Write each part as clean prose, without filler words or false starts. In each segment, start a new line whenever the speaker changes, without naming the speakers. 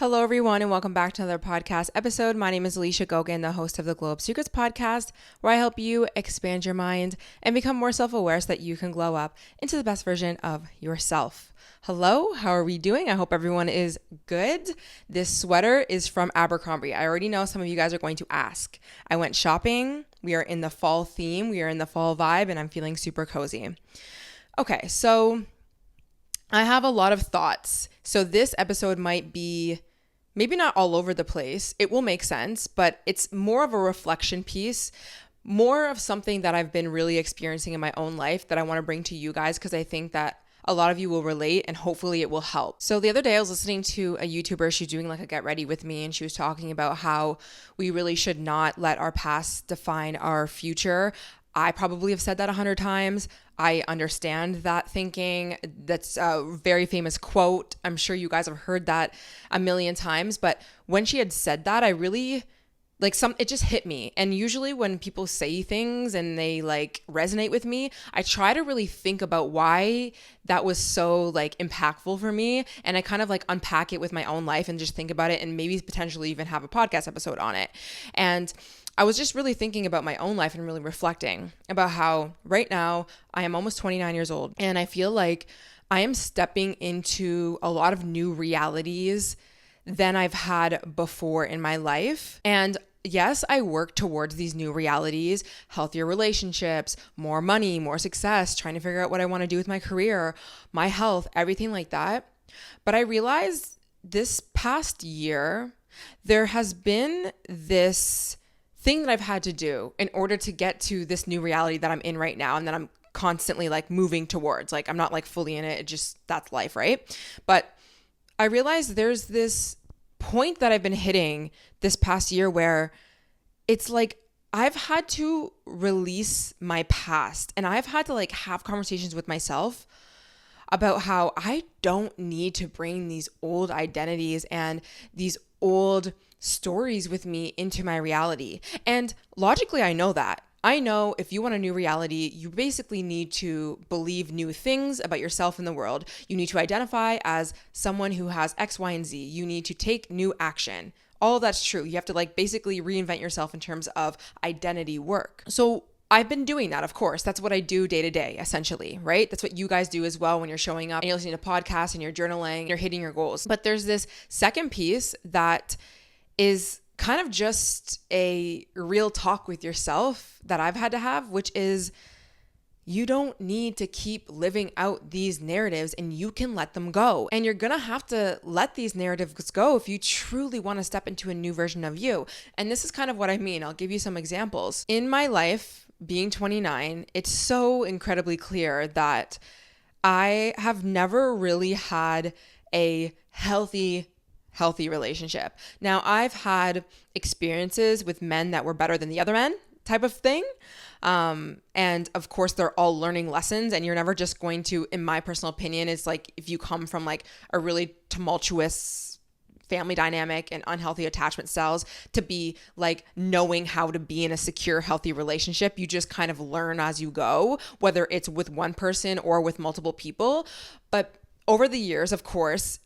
Hello, everyone, and welcome back to another podcast episode. My name is Alicia Gogan, the host of the Glow Up Secrets podcast, where I help you expand your mind and become more self-aware so that you can glow up into the best version of yourself. Hello, how are we doing? I hope everyone is good. This sweater is from Abercrombie. I already know some of you guys are going to ask. I went shopping. We are in the fall theme. We are in the fall vibe, and I'm feeling super cozy. Okay, so I have a lot of thoughts. So this episode might be maybe not all over the place. It will make sense, but it's more of a reflection piece, more of something that I've been really experiencing in my own life that I want to bring to you guys because I think that a lot of you will relate and hopefully it will help. So the other day I was listening to a YouTuber. She's doing like a get ready with me, and she was talking about how we really should not let our past define our future. I probably have said that 100 times. I understand that thinking. That's a very famous quote. I'm sure you guys have heard that a million times. But when she had said that, I really it just hit me. And usually when people say things and they resonate with me, I try to really think about why that was so impactful for me. And I kind of unpack it with my own life and just think about it and maybe potentially even have a podcast episode on it. And I was just really thinking about my own life and really reflecting about how right now I am almost 29 years old and I feel like I am stepping into a lot of new realities than I've had before in my life. And yes, I work towards these new realities, healthier relationships, more money, more success, trying to figure out what I want to do with my career, my health, everything like that. But I realized this past year, there has been this thing that I've had to do in order to get to this new reality that I'm in right now and that I'm constantly moving towards. I'm not fully in it. It just, that's life, right? But I realized there's this point that I've been hitting this past year where it's I've had to release my past and I've had to have conversations with myself about how I don't need to bring these old identities and these old stories with me into my reality. And logically, I know that. I know if you want a new reality, you basically need to believe new things about yourself in the world. You need to identify as someone who has X, Y, and Z. You need to take new action. All of that's true. You have to basically reinvent yourself in terms of identity work. So I've been doing that, of course. That's what I do day to day, essentially, right? That's what you guys do as well when you're showing up and you're listening to podcasts and you're journaling, and you're hitting your goals. But there's this second piece that is kind of just a real talk with yourself that I've had to have, which is you don't need to keep living out these narratives and you can let them go. And you're going to have to let these narratives go if you truly want to step into a new version of you. And this is kind of what I mean. I'll give you some examples. In my life, being 29, it's so incredibly clear that I have never really had a healthy relationship. Now, I've had experiences with men that were better than the other men type of thing. And of course, they're all learning lessons, and you're never just going to, in my personal opinion, it's if you come from a really tumultuous family dynamic and unhealthy attachment styles to be knowing how to be in a secure, healthy relationship. You just kind of learn as you go, whether it's with one person or with multiple people. But over the years, of course,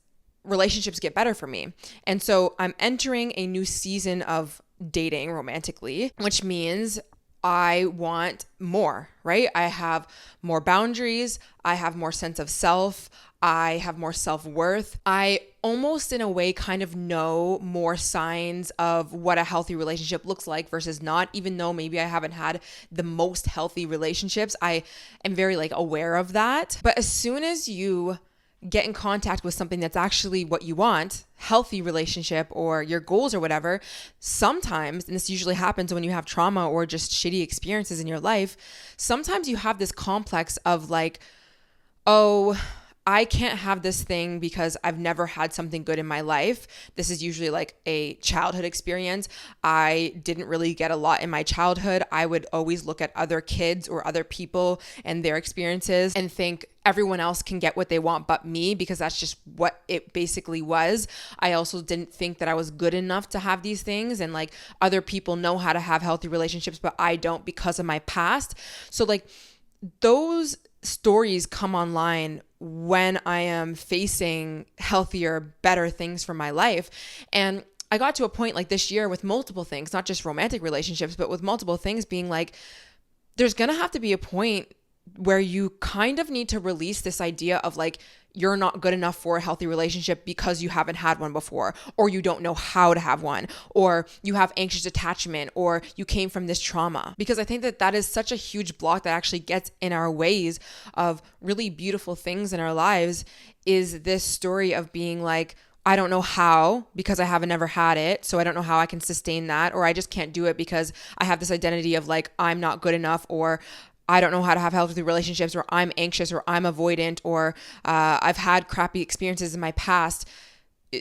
relationships get better for me. And so I'm entering a new season of dating romantically, which means I want more, right? I have more boundaries. I have more sense of self. I have more self-worth. I almost in a way kind of know more signs of what a healthy relationship looks like versus not, even though maybe I haven't had the most healthy relationships. I am very aware of that. But as soon as you get in contact with something that's actually what you want, healthy relationship or your goals or whatever, sometimes, and this usually happens when you have trauma or just shitty experiences in your life, sometimes you have this complex of oh, I can't have this thing because I've never had something good in my life. This is usually a childhood experience. I didn't really get a lot in my childhood. I would always look at other kids or other people and their experiences and think everyone else can get what they want but me, because that's just what it basically was. I also didn't think that I was good enough to have these things, and other people know how to have healthy relationships, but I don't because of my past. So those stories come online when I am facing healthier, better things for my life. And I got to a point like this year with multiple things, not just romantic relationships, but with multiple things being like, there's going to have to be a point where you kind of need to release this idea of like, you're not good enough for a healthy relationship because you haven't had one before, or you don't know how to have one, or you have anxious attachment, or you came from this trauma. Because I think that that is such a huge block that actually gets in our ways of really beautiful things in our lives, is this story of being like, I don't know how because I haven't ever had it. So I don't know how I can sustain that, or I just can't do it because I have this identity of like, I'm not good enough, or I don't know how to have healthy relationships, or I'm anxious, or I'm avoidant, or I've had crappy experiences in my past.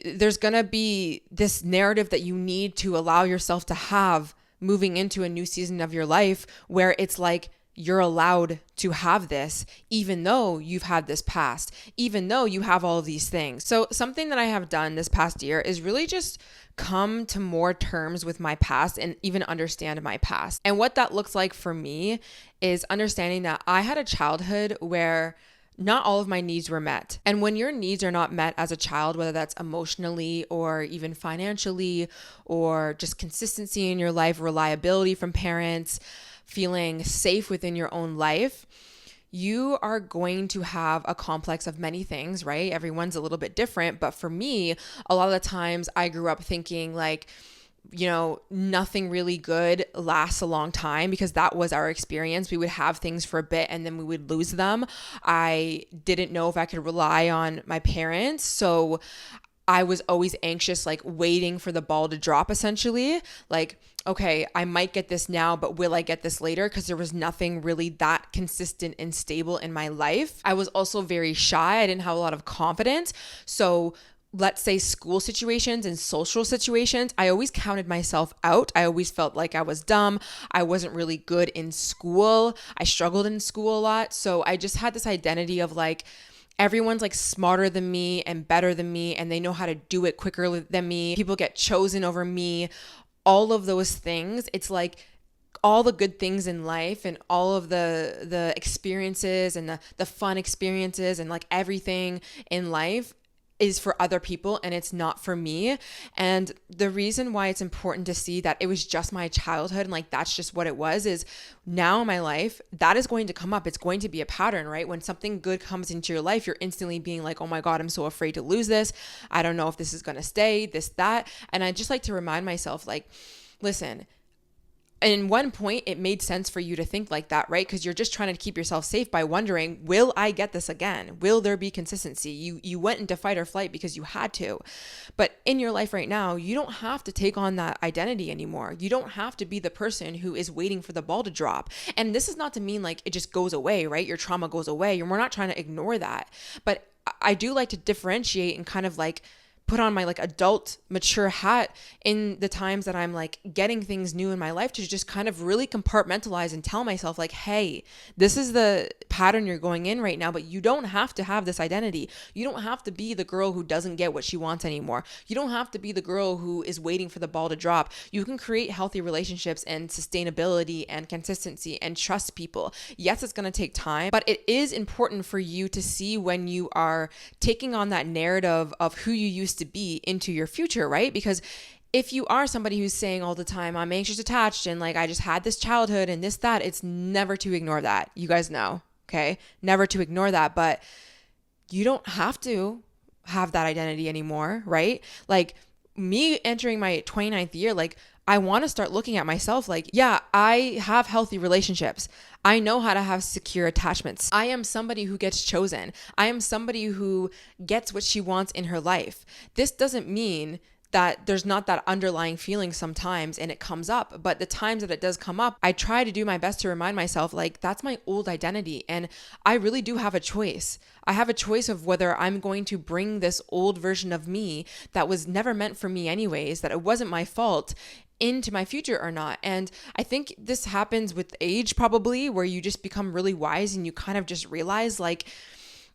There's going to be this narrative that you need to allow yourself to have moving into a new season of your life where it's like, you're allowed to have this, even though you've had this past, even though you have all of these things. So something that I have done this past year is really just come to more terms with my past and even understand my past. And what that looks like for me is understanding that I had a childhood where not all of my needs were met. And when your needs are not met as a child, whether that's emotionally or even financially, or just consistency in your life, reliability from parents, feeling safe within your own life, you are going to have a complex of many things, right? Everyone's a little bit different. But for me, a lot of the times I grew up thinking like, nothing really good lasts a long time, because that was our experience. We would have things for a bit and then we would lose them. I didn't know if I could rely on my parents. So I was always anxious, like waiting for the ball to drop, essentially. Like, okay, I might get this now, but will I get this later? Because there was nothing really that consistent and stable in my life. I was also very shy. I didn't have a lot of confidence. So let's say school situations and social situations, I always counted myself out. I always felt like I was dumb. I wasn't really good in school. I struggled in school a lot. So I just had this identity of like, everyone's like smarter than me and better than me, and they know how to do it quicker than me. People get chosen over me. All of those things. It's like all the good things in life and all of the experiences and the fun experiences and like everything in life is for other people and it's not for me. And the reason why it's important to see that it was just my childhood and like that's just what it was, is now in my life that is going to come up. It's going to be a pattern, right? When something good comes into your life, you're instantly being like, oh my God, I'm so afraid to lose this. I don't know if this is going to stay, this, that. And I just like to remind myself, like, listen, in one point, it made sense for you to think like that, right? Because you're just trying to keep yourself safe by wondering, will I get this again? Will there be consistency? You went into fight or flight because you had to. But in your life right now, you don't have to take on that identity anymore. You don't have to be the person who is waiting for the ball to drop. And this is not to mean like it just goes away, right? Your trauma goes away. We're not trying to ignore that. But I do like to differentiate and kind of like put on my like adult mature hat in the times that I'm like getting things new in my life, to just kind of really compartmentalize and tell myself like, hey, this is the pattern you're going in right now, but you don't have to have this identity. You don't have to be the girl who doesn't get what she wants anymore. You don't have to be the girl who is waiting for the ball to drop. You can create healthy relationships and sustainability and consistency and trust people. Yes, it's going to take time, but it is important for you to see when you are taking on that narrative of who you used to be into your future, right? Because if you are somebody who's saying all the time, I'm anxious attached and like I just had this childhood and this, that, it's never to ignore that. You guys know, okay? Never to ignore that, but you don't have to have that identity anymore, right? Like me entering my 29th year, like I want to start looking at myself like, yeah, I have healthy relationships. I know how to have secure attachments. I am somebody who gets chosen. I am somebody who gets what she wants in her life. This doesn't mean that there's not that underlying feeling sometimes and it comes up, but the times that it does come up, I try to do my best to remind myself like that's my old identity and I really do have a choice. I have a choice of whether I'm going to bring this old version of me that was never meant for me anyways, that it wasn't my fault, into my future or not. And I think this happens with age probably, where you just become really wise and you kind of just realize like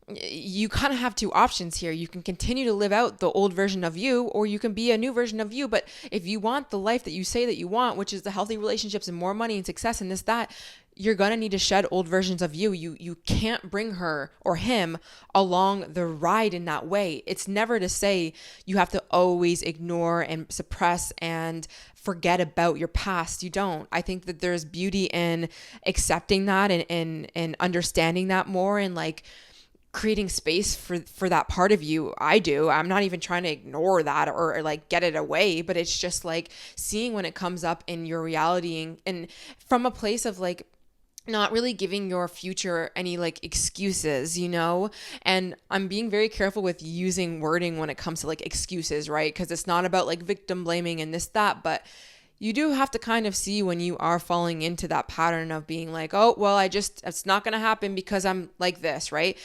you kind of have two options here. You can continue to live out the old version of you, or you can be a new version of you. But if you want the life that you say that you want, which is the healthy relationships and more money and success and this, that, you're going to need to shed old versions of you. You can't bring her or him along the ride in that way. It's never to say you have to always ignore and suppress and forget about your past. You don't. I think that there's beauty in accepting that and understanding that more, and like creating space for that part of you. I do. I'm not even trying to ignore that or like get it away, but it's just like seeing when it comes up in your reality, and from a place of like not really giving your future any like excuses, and I'm being very careful with using wording when it comes to like excuses, right? Because it's not about like victim blaming and this, that, but you do have to kind of see when you are falling into that pattern of being like, oh, well, it's not going to happen because I'm like this, right?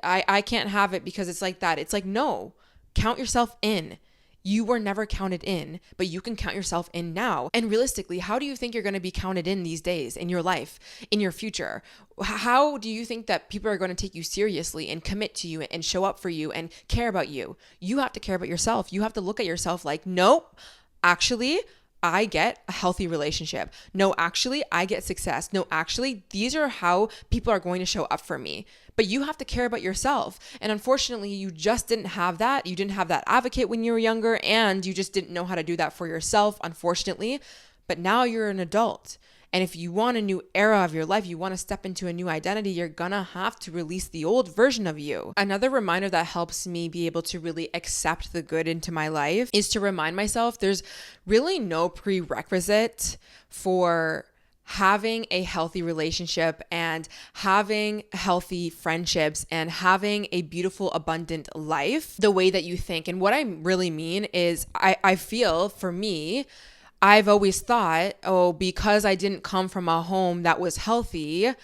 I can't have it because it's like that. It's like, no, count yourself in. You were never counted in, but you can count yourself in now. And realistically, how do you think you're going to be counted in these days, in your life, in your future? How do you think that people are going to take you seriously and commit to you and show up for you and care about you? You have to care about yourself. You have to look at yourself like, nope, actually, I get a healthy relationship. No, actually, I get success. No, actually, these are how people are going to show up for me. But you have to care about yourself. And unfortunately, you just didn't have that. You didn't have that advocate when you were younger, and you just didn't know how to do that for yourself, unfortunately. But now you're an adult. And if you want a new era of your life, you want to step into a new identity, you're gonna have to release the old version of you. Another reminder that helps me be able to really accept the good into my life is to remind myself there's really no prerequisite for having a healthy relationship and having healthy friendships and having a beautiful, abundant life the way that you think. And what I really mean is I feel for me, I've always thought, oh, because I didn't come from a home that was healthy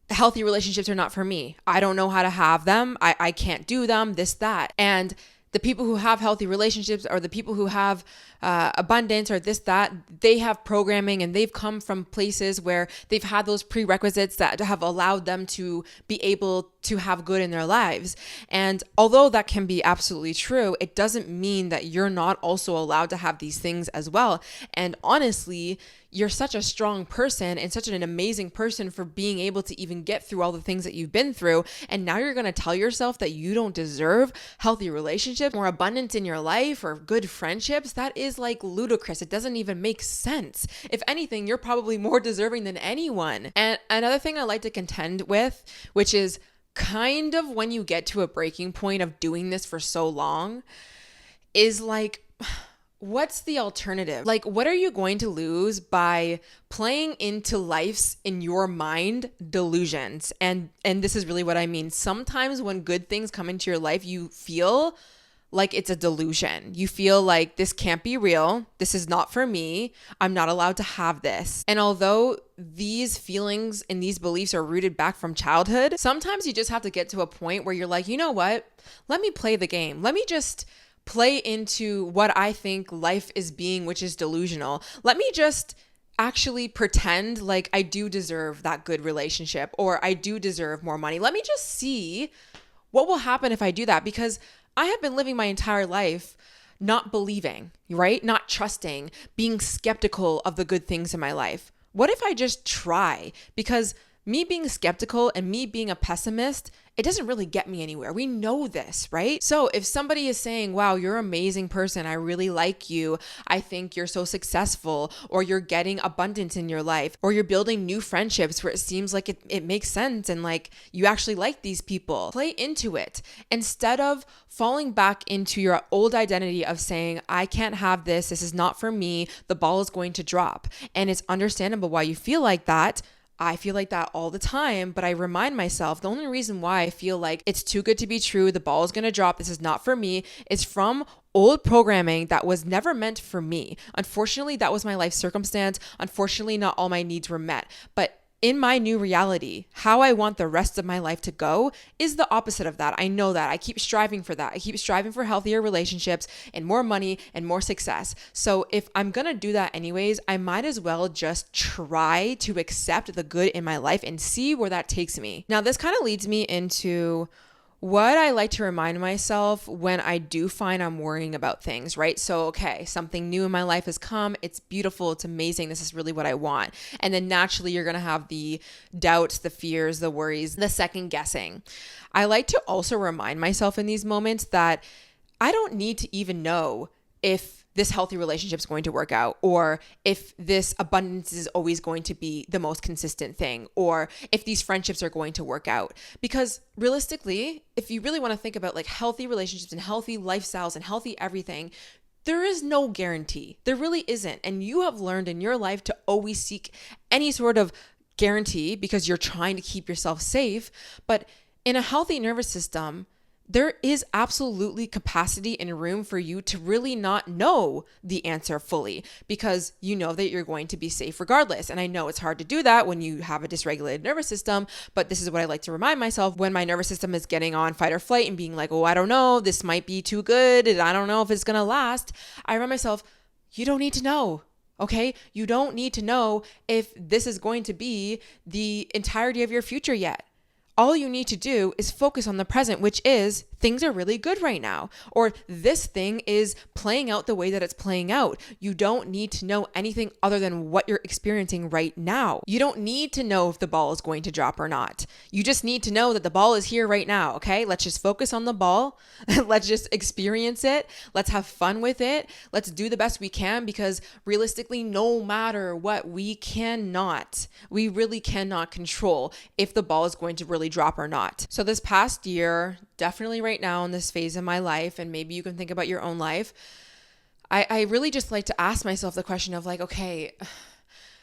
relationships are not for me. I don't know how to have them. I can't do them, this, that. And the people who have healthy relationships, or the people who have abundance or this, that, they have programming and they've come from places where they've had those prerequisites that have allowed them to be able to have good in their lives. And although that can be absolutely true, it doesn't mean that you're not also allowed to have these things as well. And honestly, you're such a strong person and such an amazing person for being able to even get through all the things that you've been through. And now you're going to tell yourself that you don't deserve healthy relationships or abundance in your life or good friendships. That is like ludicrous. It doesn't even make sense. If anything, you're probably more deserving than anyone. And another thing I like to contend with, which is kind of when you get to a breaking point of doing this for so long, is like, what's the alternative? Like, what are you going to lose by playing into life's, in your mind, delusions? And this is really what I mean. Sometimes when good things come into your life, you feel like it's a delusion. You feel like this can't be real. This is not for me. I'm not allowed to have this. And although these feelings and these beliefs are rooted back from childhood, sometimes you just have to get to a point where you're like, you know what? Let me play the game. Let me just play into what I think life is being, which is delusional. Let me just actually pretend like I do deserve that good relationship, or I do deserve more money. Let me just see what will happen if I do that, because I have been living my entire life not believing, right? Not trusting, being skeptical of the good things in my life. What if I just try? Because me being skeptical and me being a pessimist, it doesn't really get me anywhere. We know this, right? So if somebody is saying, wow, you're an amazing person, I really like you, I think you're so successful, or you're getting abundance in your life, or you're building new friendships where it seems like it makes sense and like you actually like these people, play into it instead of falling back into your old identity of saying, I can't have this is not for me, the ball is going to drop. And it's understandable why you feel like that. I feel like that all the time, but I remind myself the only reason why I feel like it's too good to be true, the ball is going to drop, this is not for me, is from old programming that was never meant for me. Unfortunately, that was my life circumstance. Unfortunately, not all my needs were met. But in my new reality, how I want the rest of my life to go is the opposite of that. I know that. I keep striving for that. I keep striving for healthier relationships and more money and more success. So if I'm going to do that anyways, I might as well just try to accept the good in my life and see where that takes me. Now, this kind of leads me into what I like to remind myself when I do find I'm worrying about things, right? So, okay, something new in my life has come. It's beautiful. It's amazing. This is really what I want. And then naturally, you're going to have the doubts, the fears, the worries, the second guessing. I like to also remind myself in these moments that I don't need to even know if this healthy relationship is going to work out, or if this abundance is always going to be the most consistent thing, or if these friendships are going to work out. Because realistically, if you really want to think about like healthy relationships and healthy lifestyles and healthy everything, there is no guarantee. There really isn't. And you have learned in your life to always seek any sort of guarantee because you're trying to keep yourself safe. But in a healthy nervous system, there is absolutely capacity and room for you to really not know the answer fully because you know that you're going to be safe regardless. And I know it's hard to do that when you have a dysregulated nervous system, but this is what I like to remind myself when my nervous system is getting on fight or flight and being like, oh, I don't know, this might be too good and I don't know if it's going to last. I remind myself, you don't need to know. Okay, you don't need to know if this is going to be the entirety of your future yet. All you need to do is focus on the present, which is things are really good right now, or this thing is playing out the way that it's playing out. You don't need to know anything other than what you're experiencing right now. You don't need to know if the ball is going to drop or not. You just need to know that the ball is here right now, okay? Let's just focus on the ball. Let's just experience it. Let's have fun with it. Let's do the best we can because realistically, no matter what, we really cannot control if the ball is going to really drop or not. So this past year, definitely right now in this phase of my life, and maybe you can think about your own life, I really just like to ask myself the question of like, okay,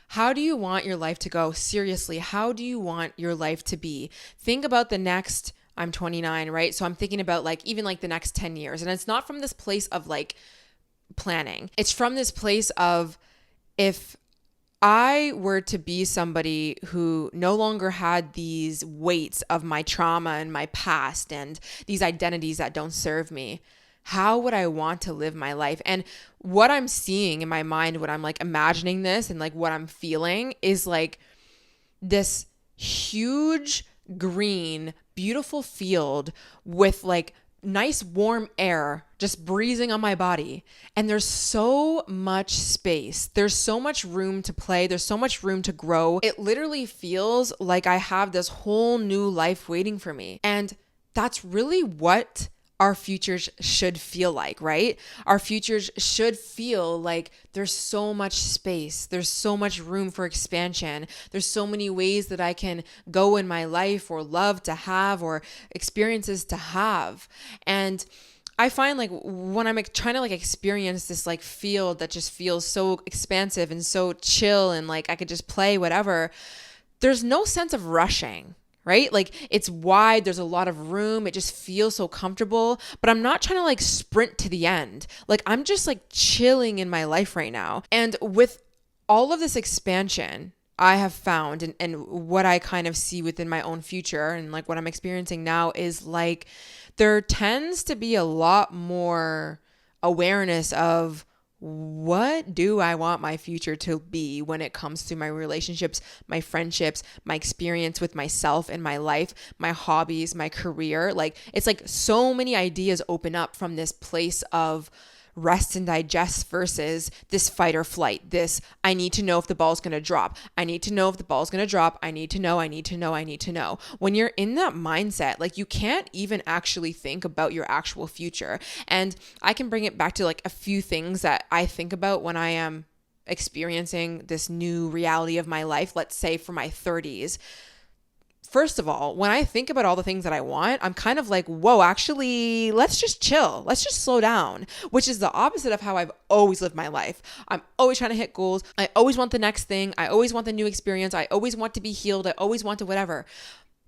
how do you want your life to go? Seriously, how do you want your life to be? Think about the next, I'm 29, right? So I'm thinking about like even like the next 10 years. And it's not from this place of like planning. It's from this place of if I were to be somebody who no longer had these weights of my trauma and my past and these identities that don't serve me, how would I want to live my life? And what I'm seeing in my mind when I'm like imagining this and like what I'm feeling is like this huge green, beautiful field with like nice warm air just breezing on my body. And there's so much space. There's so much room to play. There's so much room to grow. It literally feels like I have this whole new life waiting for me. And that's really what our futures should feel like, right? Our futures should feel like there's so much space. There's so much room for expansion. There's so many ways that I can go in my life or love to have or experiences to have. And I find like when I'm trying to like experience this like field that just feels so expansive and so chill and like I could just play whatever, there's no sense of rushing. Right? Like it's wide, there's a lot of room, it just feels so comfortable, but I'm not trying to like sprint to the end. Like I'm just like chilling in my life right now. And with all of this expansion, I have found and what I kind of see within my own future and like what I'm experiencing now is like there tends to be a lot more awareness of what do I want my future to be when it comes to my relationships, my friendships, my experience with myself and my life, my hobbies, my career. Like it's like so many ideas open up from this place of rest and digest versus this fight or flight. This, I need to know if the ball's going to drop. I need to know if the ball's going to drop. I need to know. When you're in that mindset, like you can't even actually think about your actual future. And I can bring it back to like a few things that I think about when I am experiencing this new reality of my life, let's say for my 30s. First of all, when I think about all the things that I want, I'm kind of like, whoa, actually, let's just chill. Let's just slow down, which is the opposite of how I've always lived my life. I'm always trying to hit goals. I always want the next thing. I always want the new experience. I always want to be healed. I always want to whatever.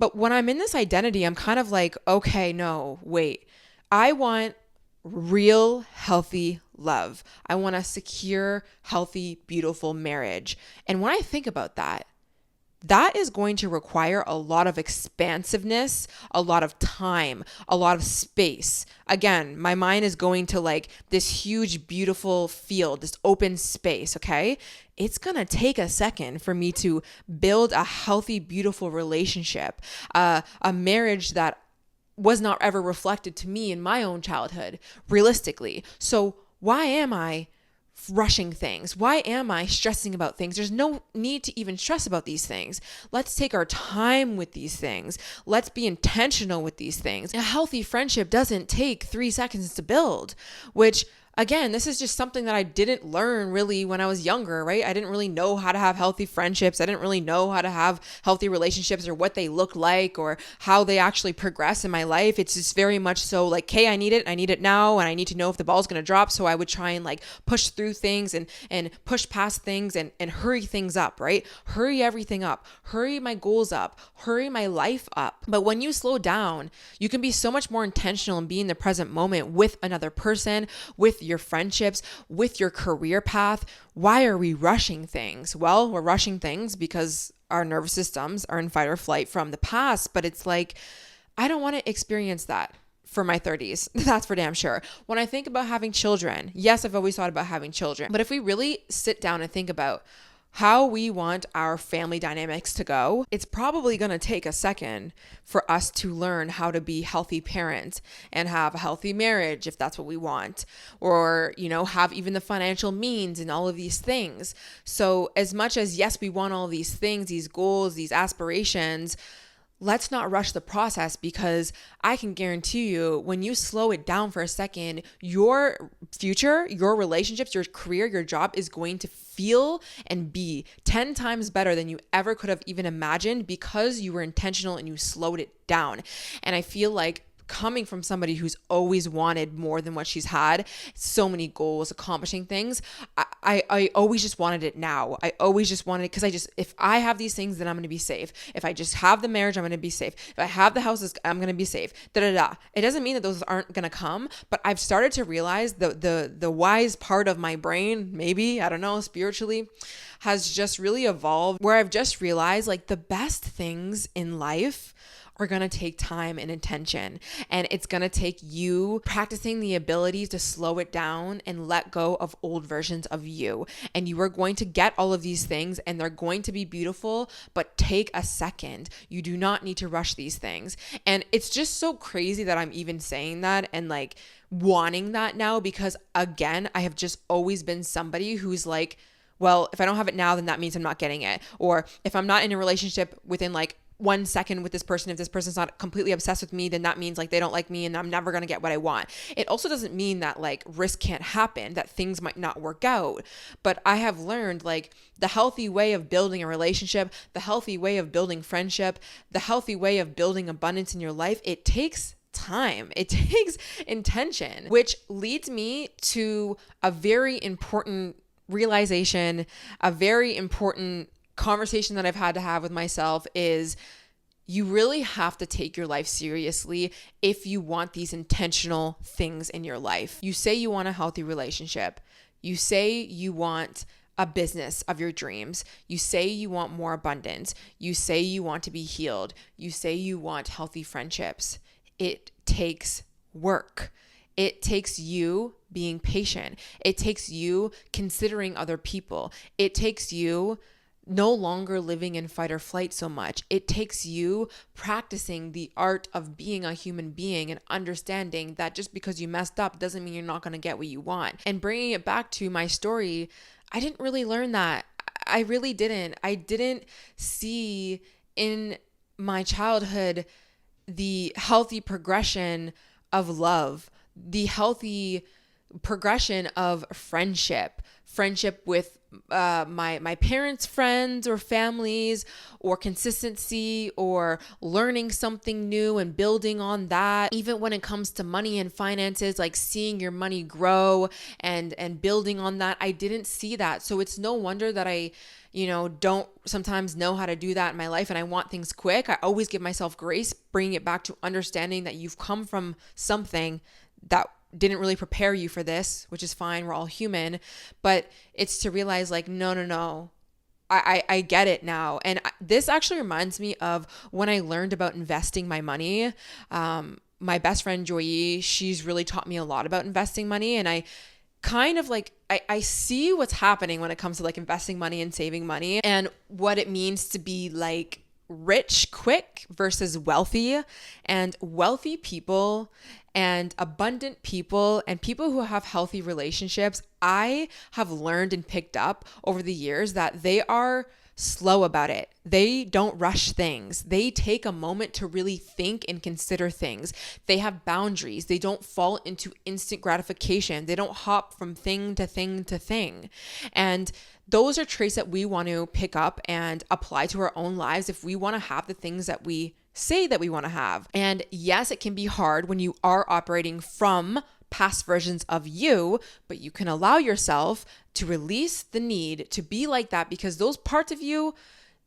But when I'm in this identity, I'm kind of like, okay, no, wait. I want real, healthy love. I want a secure, healthy, beautiful marriage. And when I think about that is going to require a lot of expansiveness, a lot of time, a lot of space. Again, my mind is going to like this huge, beautiful field, this open space, okay? It's going to take a second for me to build a healthy, beautiful relationship, a marriage that was not ever reflected to me in my own childhood, realistically. So why am I rushing things? Why am I stressing about things? There's no need to even stress about these things. Let's take our time with these things. Let's be intentional with these things. A healthy friendship doesn't take 3 seconds to build, which again, this is just something that I didn't learn really when I was younger, right? I didn't really know how to have healthy friendships. I didn't really know how to have healthy relationships or what they look like or how they actually progress in my life. It's just very much so like, hey, I need it now. And I need to know if the ball's going to drop. So I would try and like push through things and push past things and hurry things up, right? Hurry everything up, hurry my goals up, hurry my life up. But when you slow down, you can be so much more intentional and be in the present moment with another person, with your friendships, with your career path. Why are we rushing things? Well, we're rushing things because our nervous systems are in fight or flight from the past, but it's like, I don't want to experience that for my 30s. That's for damn sure. When I think about having children, yes, I've always thought about having children, but if we really sit down and think about how we want our family dynamics to go, it's probably going to take a second for us to learn how to be healthy parents and have a healthy marriage if that's what we want, or, have even the financial means and all of these things. So as much as, yes, we want all these things, these goals, these aspirations, let's not rush the process, because I can guarantee you when you slow it down for a second, your future, your relationships, your career, your job is going to feel and be 10 times better than you ever could have even imagined, because you were intentional and you slowed it down. And I feel like, coming from somebody who's always wanted more than what she's had, so many goals, accomplishing things, I always just wanted it now. I always just wanted it because if I have these things, then I'm going to be safe. If I just have the marriage, I'm going to be safe. If I have the houses, I'm going to be safe. It doesn't mean that those aren't going to come, but I've started to realize the wise part of my brain, maybe, I don't know, spiritually, has just really evolved, where I've just realized like the best things in life are going to take time and intention. And it's going to take you practicing the ability to slow it down and let go of old versions of you. And you are going to get all of these things and they're going to be beautiful, but take a second. You do not need to rush these things. And it's just so crazy that I'm even saying that and like wanting that now, because again, I have just always been somebody who's like, well, if I don't have it now, then that means I'm not getting it. Or if I'm not in a relationship within like 1 second with this person, if this person's not completely obsessed with me, then that means like they don't like me and I'm never going to get what I want. It also doesn't mean that like risk can't happen, that things might not work out. But I have learned like the healthy way of building a relationship, the healthy way of building friendship, the healthy way of building abundance in your life, it takes time. It takes intention, which leads me to a very important realization, a very important conversation that I've had to have with myself is you really have to take your life seriously if you want these intentional things in your life. You say you want a healthy relationship. You say you want a business of your dreams. You say you want more abundance. You say you want to be healed. You say you want healthy friendships. It takes work. It takes you being patient. It takes you considering other people. It takes you no longer living in fight or flight so much. It takes you practicing the art of being a human being and understanding that just because you messed up doesn't mean you're not going to get what you want. And bringing it back to my story, I didn't really learn that. I really didn't. I didn't see in my childhood the healthy progression of love, the healthy progression of friendship with my parents' friends or families, or consistency, or learning something new and building on that. Even when it comes to money and finances, like seeing your money grow and building on that, I didn't see that. So it's no wonder that I don't sometimes know how to do that in my life and I want things quick. I always give myself grace, bringing it back to understanding that you've come from something that didn't really prepare you for this, which is fine. We're all human, but it's to realize like, no. I get it now. And this actually reminds me of when I learned about investing my money. My best friend, Joy, she's really taught me a lot about investing money. And I kind of like, I see what's happening when it comes to like investing money and saving money and what it means to be like rich quick versus wealthy, and wealthy people and abundant people and people who have healthy relationships, I have learned and picked up over the years that they are slow about it. They don't rush things. They take a moment to really think and consider things. They have boundaries. They don't fall into instant gratification. They don't hop from thing to thing to thing. And those are traits that we want to pick up and apply to our own lives if we want to have the things that we say that we want to have. And yes, it can be hard when you are operating from past versions of you, but you can allow yourself to release the need to be like that, because those parts of you,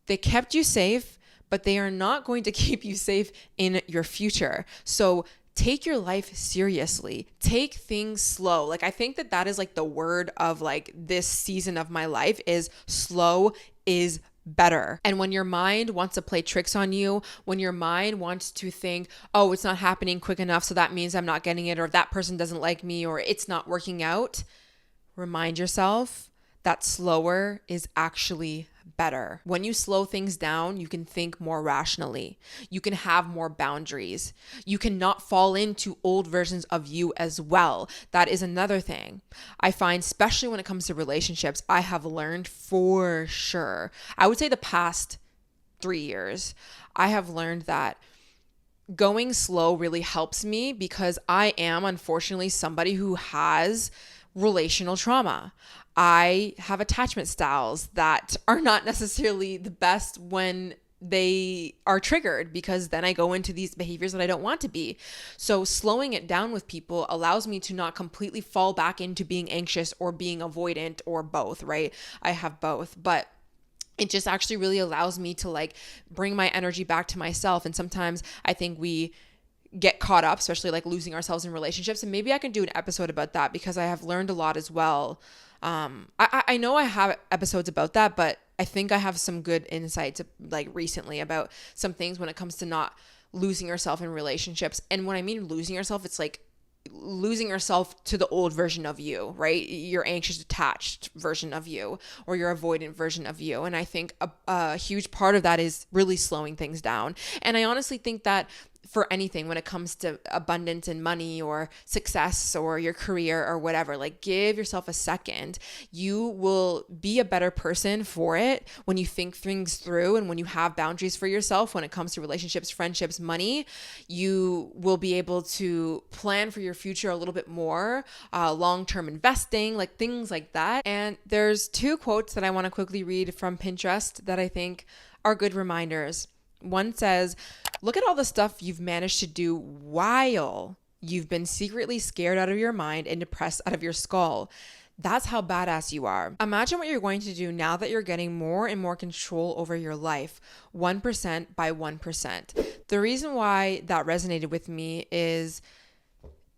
they kept you safe, but they are not going to keep you safe in your future. So take your life seriously. Take things slow. Like, I think that is like the word of like this season of my life is slow is better. And when your mind wants to play tricks on you, when your mind wants to think, oh, it's not happening quick enough, so that means I'm not getting it, or that person doesn't like me, or it's not working out, remind yourself that slower is actually better. When you slow things down, you can think more rationally. You can have more boundaries. You cannot fall into old versions of you as well. That is another thing. I find, especially when it comes to relationships, I have learned for sure. I would say the past 3 years, I have learned that going slow really helps me, because I am unfortunately somebody who has relational trauma. I have attachment styles that are not necessarily the best when they are triggered, because then I go into these behaviors that I don't want to be. So slowing it down with people allows me to not completely fall back into being anxious or being avoidant, or both, right? I have both, but it just actually really allows me to like bring my energy back to myself. And sometimes I think we get caught up, especially like losing ourselves in relationships. And maybe I can do an episode about that, because I have learned a lot as well. I know I have episodes about that, but I think I have some good insights like recently about some things when it comes to not losing yourself in relationships. And when I mean losing yourself, it's like losing yourself to the old version of you, right? Your anxious attached version of you, or your avoidant version of you. And I think a huge part of that is really slowing things down. And I honestly think that for anything, when it comes to abundance and money or success or your career or whatever, like give yourself a second. You will be a better person for it when you think things through, and when you have boundaries for yourself when it comes to relationships, friendships, money. You will be able to plan for your future a little bit more, long-term investing, like things like that. And there's 2 quotes that I want to quickly read from Pinterest that I think are good reminders. One says, look at all the stuff you've managed to do while you've been secretly scared out of your mind and depressed out of your skull. That's how badass you are. Imagine what you're going to do now that you're getting more and more control over your life, 1% by 1%. The reason why that resonated with me is,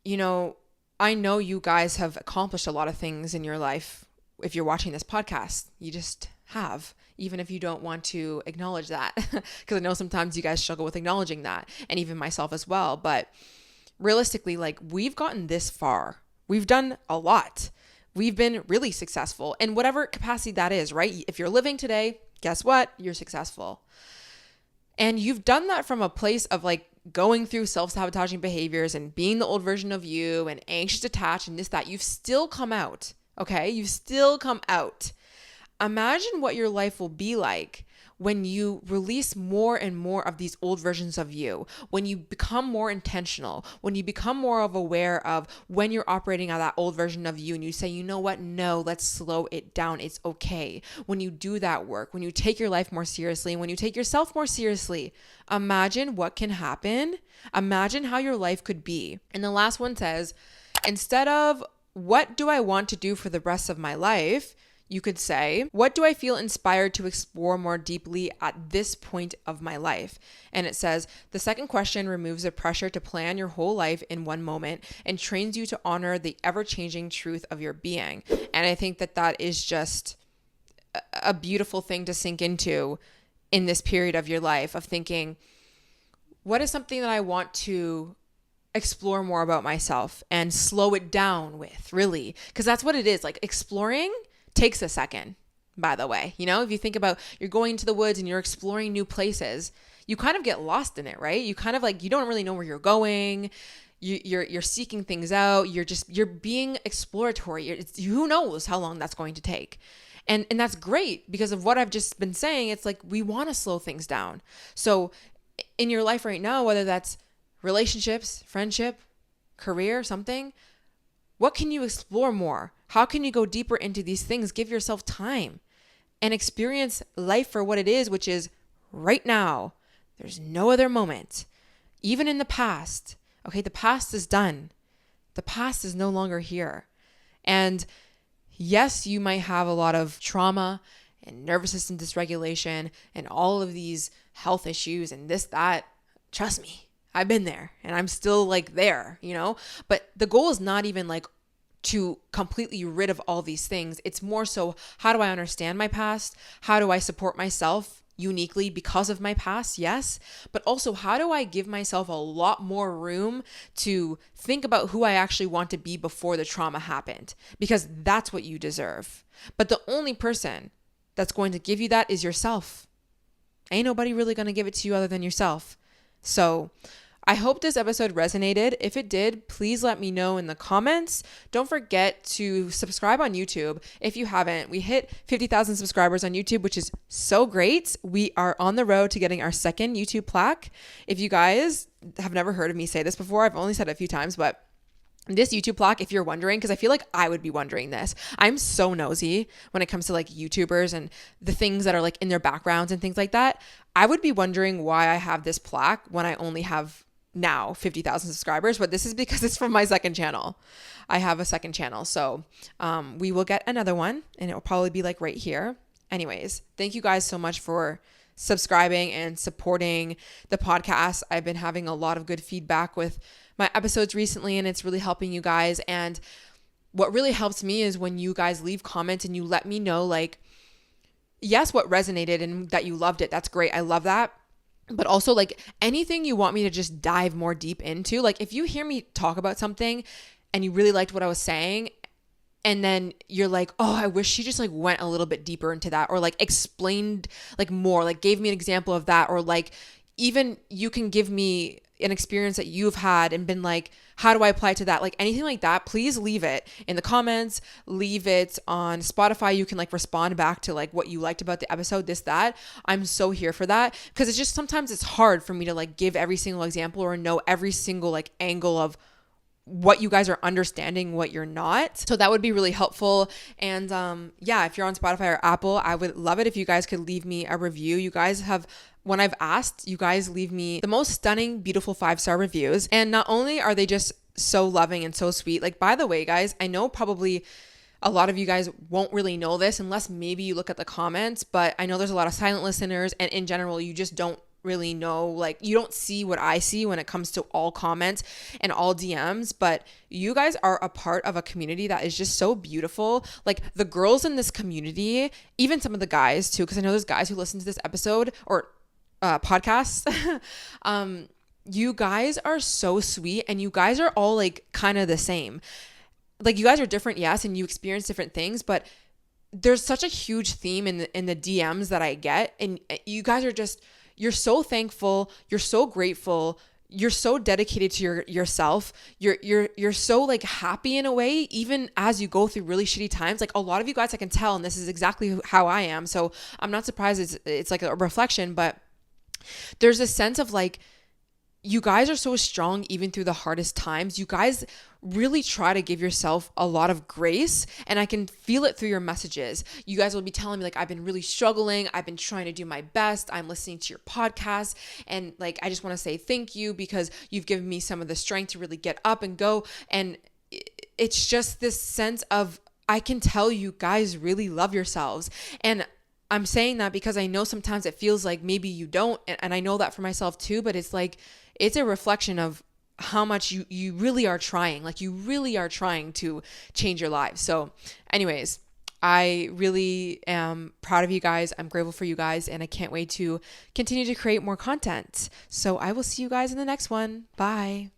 I know you guys have accomplished a lot of things in your life. If you're watching this podcast, you just have, even if you don't want to acknowledge that, because I know sometimes you guys struggle with acknowledging that, and even myself as well. But realistically, like, we've gotten this far. We've done a lot. We've been really successful in whatever capacity that is, right? If you're living today, guess what? You're successful. And you've done that from a place of like going through self-sabotaging behaviors and being the old version of you and anxious attached and this, that. You've still come out, okay? You've still come out. Imagine what your life will be like when you release more and more of these old versions of you, when you become more intentional, when you become more of aware of when you're operating on that old version of you, and you say, you know what? No, let's slow it down. It's okay. When you do that work, when you take your life more seriously, when you take yourself more seriously, imagine what can happen. Imagine how your life could be. And the last one says, instead of what do I want to do for the rest of my life, you could say, what do I feel inspired to explore more deeply at this point of my life? And it says, the second question removes the pressure to plan your whole life in one moment and trains you to honor the ever-changing truth of your being. And I think that is just a beautiful thing to sink into in this period of your life, of thinking, what is something that I want to explore more about myself and slow it down with, really? Because that's what it is. Like, exploring takes a second. by the way. If you think about you're going into the woods and you're exploring new places, you kind of get lost in it, right? You kind of you don't really know where you're going. You're seeking things out. You're being exploratory. Who knows how long that's going to take. And that's great because of what I've just been saying. It's we want to slow things down. So in your life right now, whether that's relationships, friendship, career, something, what can you explore more? How can you go deeper into these things? Give yourself time and experience life for what it is, which is right now. There's no other moment. Even in the past, okay, the past is done. The past is no longer here. And yes, you might have a lot of trauma and nervous system dysregulation and all of these health issues and this, that. Trust me, I've been there and I'm still there, but the goal is not even to completely rid of all these things. It's more so, how do I understand my past? How do I support myself uniquely because of my past? Yes. But also, how do I give myself a lot more room to think about who I actually want to be before the trauma happened? Because that's what you deserve. But the only person that's going to give you that is yourself. Ain't nobody really going to give it to you other than yourself. So I hope this episode resonated. If it did, please let me know in the comments. Don't forget to subscribe on YouTube if you haven't. We hit 50,000 subscribers on YouTube, which is so great. We are on the road to getting our second YouTube plaque. If you guys have never heard of me say this before, I've only said it a few times, but this YouTube plaque, if you're wondering, because I feel like I would be wondering this. I'm so nosy when it comes to YouTubers and the things that are in their backgrounds and things like that. I would be wondering why I have this plaque when I only have now 50,000 subscribers, but this is because it's from my second channel. I have a second channel. So we will get another one and it will probably be right here. Anyways, thank you guys so much for subscribing and supporting the podcast. I've been having a lot of good feedback with my episodes recently and it's really helping you guys. And what really helps me is when you guys leave comments and you let me know yes, what resonated and that you loved it. That's great. I love that. But also anything you want me to just dive more deep into, if you hear me talk about something and you really liked what I was saying and then you're oh, I wish she just went a little bit deeper into that or explained more, gave me an example of that, or even you can give me an experience that you've had and been how do I apply to that? Anything like that, please leave it in the comments, leave it on Spotify. You can respond back to what you liked about the episode, this, that. I'm so here for that because it's just sometimes it's hard for me to give every single example or know every single angle of what you guys are understanding, what you're not. So that would be really helpful. And yeah, if you're on Spotify or Apple, I would love it if you guys could leave me a review. You guys have, when I've asked, you guys leave me the most stunning, beautiful 5-star reviews. And not only are they just so loving and so sweet, by the way, guys, I know probably a lot of you guys won't really know this unless maybe you look at the comments, but I know there's a lot of silent listeners and in general, you just don't really know, you don't see what I see when it comes to all comments and all DMs, but you guys are a part of a community that is just so beautiful. The girls in this community, even some of the guys too, because I know there's guys who listen to this episode or podcast. You guys are so sweet and you guys are all kind of the same. You guys are different, yes, and you experience different things, but there's such a huge theme in the DMs that I get, and you guys are just, you're so thankful, you're so grateful, you're so dedicated to yourself, you're so happy in a way, even as you go through really shitty times. A lot of you guys, I can tell, and this is exactly how I am, so I'm not surprised it's a reflection, but there's a sense of you guys are so strong even through the hardest times. You guys really try to give yourself a lot of grace, and I can feel it through your messages. You guys will be telling me I've been really struggling. I've been trying to do my best. I'm listening to your podcast, and I just want to say thank you because you've given me some of the strength to really get up and go. And it's just this sense of, I can tell you guys really love yourselves. And I'm saying that because I know sometimes it feels maybe you don't. And I know that for myself too, but it's it's a reflection of how much you really are trying. You really are trying to change your lives. So anyways, I really am proud of you guys. I'm grateful for you guys, and I can't wait to continue to create more content. So I will see you guys in the next one. Bye.